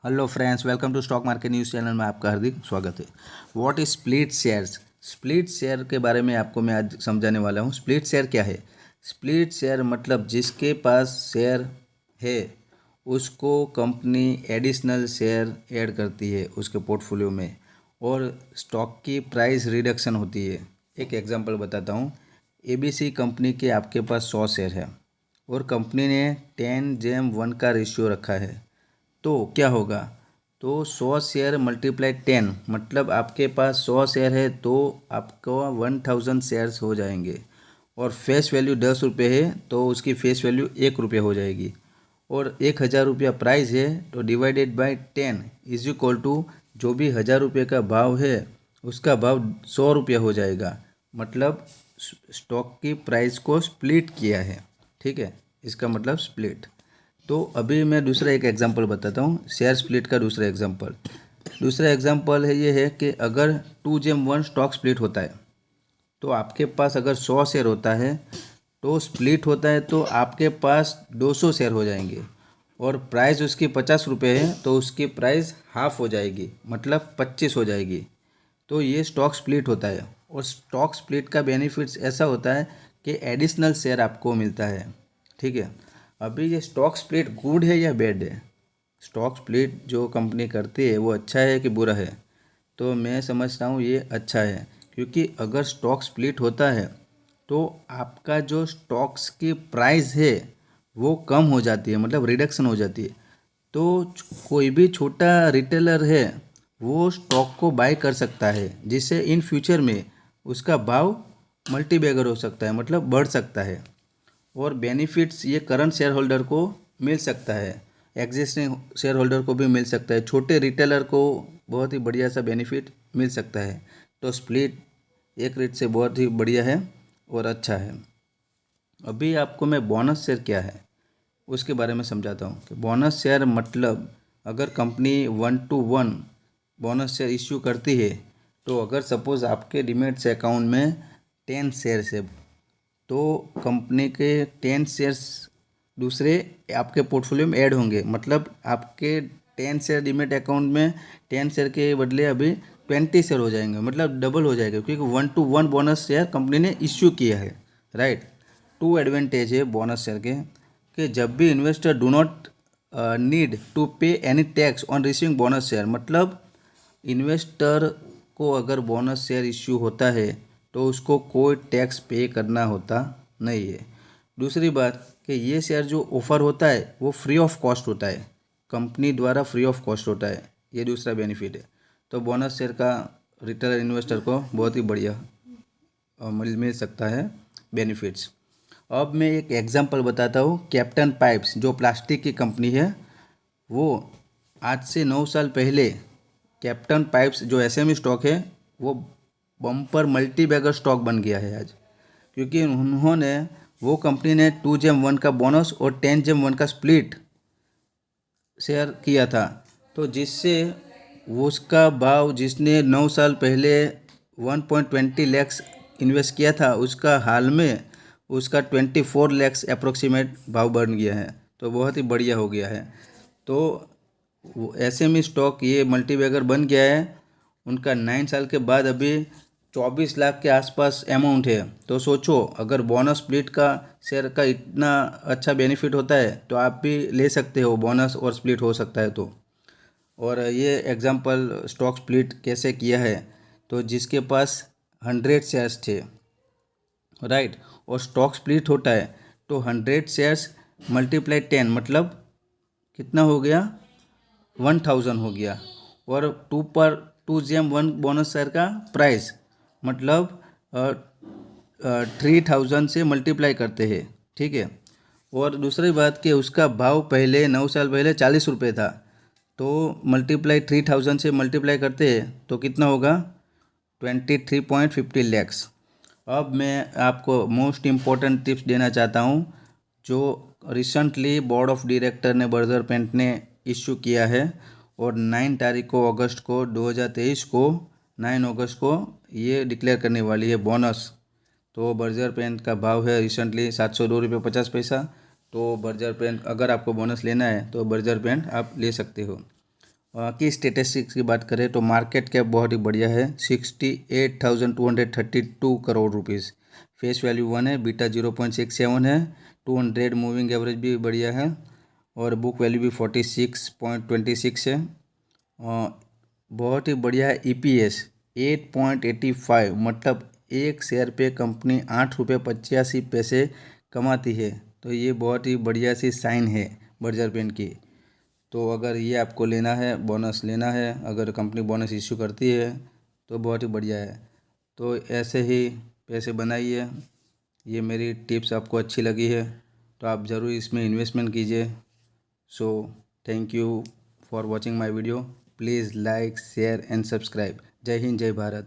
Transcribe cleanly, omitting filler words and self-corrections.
Hello friends, welcome to stock market news channel में आपका हार्दिक स्वागत है। What is split shares? Split share के बारे में आपको मैं आज समझाने वाला हूँ। स्प्लिट शेयर क्या है? स्प्लिट शेयर मतलब जिसके पास शेयर है उसको कंपनी एडिशनल शेयर ऐड करती है उसके पोर्टफोलियो में और स्टॉक की प्राइस रिडक्शन होती है। एक एग्जांपल बताता हूँ। एबीसी कंपनी के आपके पास 100 शेयर है और कंपनी ने 10:1 का रेशियो रखा है, तो क्या होगा? तो 100 शेयर मल्टीप्लाई 10 मतलब आपके पास 100 शेयर है तो आपको 1000 शेयर्स हो जाएंगे। और फेस वैल्यू 10 रुपये है तो उसकी फेस वैल्यू 1 रुपये हो जाएगी। और 1000 रुपया प्राइस है तो divided by 10 is equal to जो भी 1000 रुपये का भाव है उसका भाव 100 रुपया हो जाएगा। मतलब स्टॉक की प्राइस को स्प्लिट किया है। ठीक है, इसका मतलब स्प्लिट। तो अभी मैं दूसरा एक एग्जांपल बताता हूँ, शेयर स्प्लिट का दूसरा एग्जांपल। दूसरा एग्जांपल है ये है कि अगर 2:1 स्टॉक स्प्लिट होता है तो आपके पास अगर 100 शेयर होता है तो स्प्लिट होता है तो आपके पास 200 शेयर हो जाएंगे और प्राइस उसकी 50 रुपये है तो उसकी प्राइस हाफ हो जाएगी, मतलब 25 हो जाएगी। तो ये स्टॉक स्प्लिट होता है। और स्टॉक स्प्लिट का बेनिफिट्स ऐसा होता है कि एडिशनल शेयर आपको मिलता है। ठीक है, अभी ये स्टॉक स्प्लिट गुड है या बैड है? स्टॉक स्प्लिट जो कंपनी करती है वो अच्छा है कि बुरा है? तो मैं समझता हूँ ये अच्छा है, क्योंकि अगर स्टॉक स्प्लिट होता है तो आपका जो स्टॉक्स की प्राइस है वो कम हो जाती है, मतलब रिडक्शन हो जाती है। तो कोई भी छोटा रिटेलर है वो स्टॉक को बाय कर सकता है, जिससे इन फ्यूचर में उसका भाव मल्टीबैगर हो सकता है, मतलब बढ़ सकता है। और बेनिफिट्स ये करंट शेयर होल्डर को मिल सकता है, एग्जिस्टिंग शेयर होल्डर को भी मिल सकता है, छोटे रिटेलर को बहुत ही बढ़िया सा बेनिफिट मिल सकता है। तो स्प्लिट एक रेट से बहुत ही बढ़िया है और अच्छा है। अभी आपको मैं बोनस शेयर क्या है उसके बारे में समझाता हूँ कि बोनस शेयर मतलब अगर कंपनी 1:1 बोनस शेयर इश्यू करती है तो अगर सपोज़ आपके डीमैट से अकाउंट में 10 शेयर्स है तो कंपनी के 10 शेयर्स दूसरे आपके पोर्टफोलियो में ऐड होंगे। मतलब आपके 10 शेयर डीमैट अकाउंट में 10 शेयर के बदले अभी 20 शेयर हो जाएंगे, मतलब डबल हो जाएगा, क्योंकि 1:1 बोनस शेयर कंपनी ने इश्यू किया है। राइट। टू एडवांटेज है बोनस शेयर के कि जब भी investor do not need to pay any tax on receiving bonus share, मतलब इन्वेस्टर को अगर बोनस शेयर इश्यू होता है तो उसको कोई टैक्स पे करना होता नहीं है। दूसरी बात कि ये शेयर जो ऑफ़र होता है वो फ्री ऑफ कॉस्ट होता है, कंपनी द्वारा फ्री ऑफ कॉस्ट होता है। ये दूसरा बेनिफिट है। तो बोनस शेयर का रिटेलर इन्वेस्टर को बहुत ही बढ़िया मिल सकता है बेनिफिट्स। अब मैं एक एग्जांपल बताता हूँ। कैप्टन पाइप्स जो प्लास्टिक की कंपनी है, वो आज से 9 साल पहले कैप्टन पाइप्स जो एसएमई स्टॉक है वो बम्पर मल्टी बैगर स्टॉक बन गया है आज, क्योंकि उन्होंने वो कंपनी ने 2:1 का बोनस और 10:1 का स्प्लिट शेयर किया था। तो जिससे वो उसका भाव जिसने 9 साल पहले 1.20 लैक्स इन्वेस्ट किया था उसका हाल में उसका 24 लैक्स अप्रोक्सीमेट भाव बढ़ गया है। तो बहुत ही बढ़िया हो गया है। तो एसएमई स्टॉक ये मल्टीबैगर बन गया है। उनका 9 साल के बाद अभी 24 लाख के आसपास अमाउंट है। तो सोचो, अगर बोनस स्प्लिट का शेयर का इतना अच्छा बेनिफिट होता है तो आप भी ले सकते हो, बोनस और स्प्लिट हो सकता है तो। और ये एग्जांपल स्टॉक स्प्लिट कैसे किया है, तो जिसके पास 100 शेयर्स थे, राइट, और स्टॉक स्प्लिट होता है तो 100 शेयर्स मल्टीप्लाई 10 मतलब कितना हो गया? 1000 हो गया। और 2:1 बोनस शेयर का प्राइस मतलब 3000 से मल्टीप्लाई करते हैं। ठीक है। और दूसरी बात कि उसका भाव पहले 9 साल पहले 40 रुपये था, तो मल्टीप्लाई 3000 से मल्टीप्लाई करते हैं तो कितना होगा? 23.50 लैक्स। अब मैं आपको मोस्ट इम्पॉर्टेंट टिप्स देना चाहता हूँ जो रिसेंटली बोर्ड ऑफ डायरेक्टर ने बर्जर पेंट ने इश्यू किया है। और 9 तारीख को अगस्त को 2023 को 9 अगस्त को ये डिक्लेयर करने वाली है बोनस। तो बर्जर पेन का भाव है रिसेंटली 702 रुपये 50 पैसा। तो बर्जर पेन अगर आपको बोनस लेना है तो बर्जर पेन आप ले सकते हो। की स्टेटिस्टिक्स की बात करें तो मार्केट कैप बहुत ही बढ़िया है, 68,232 करोड़ रुपीज़। फेस वैल्यू 1 है, बीटा 0.67 है, 200 मूविंग एवरेज भी बढ़िया है और बुक वैल्यू भी 46.26 है। बहुत ही बढ़िया है। EPS 8.85, मतलब एक शेयर पे कंपनी 8 रुपये 85 पैसे कमाती है। तो ये बहुत ही बढ़िया सी साइन है बर्जर पेन की। तो अगर ये आपको लेना है, बोनस लेना है, अगर कंपनी बोनस इश्यू करती है तो बहुत ही बढ़िया है। तो ऐसे ही पैसे बनाइए। ये मेरी टिप्स आपको अच्छी लगी है तो आप ज़रूर इसमें इन्वेस्टमेंट कीजिए। So thank you for watching my video. Please like share and subscribe. जय हिंद, जय भारत।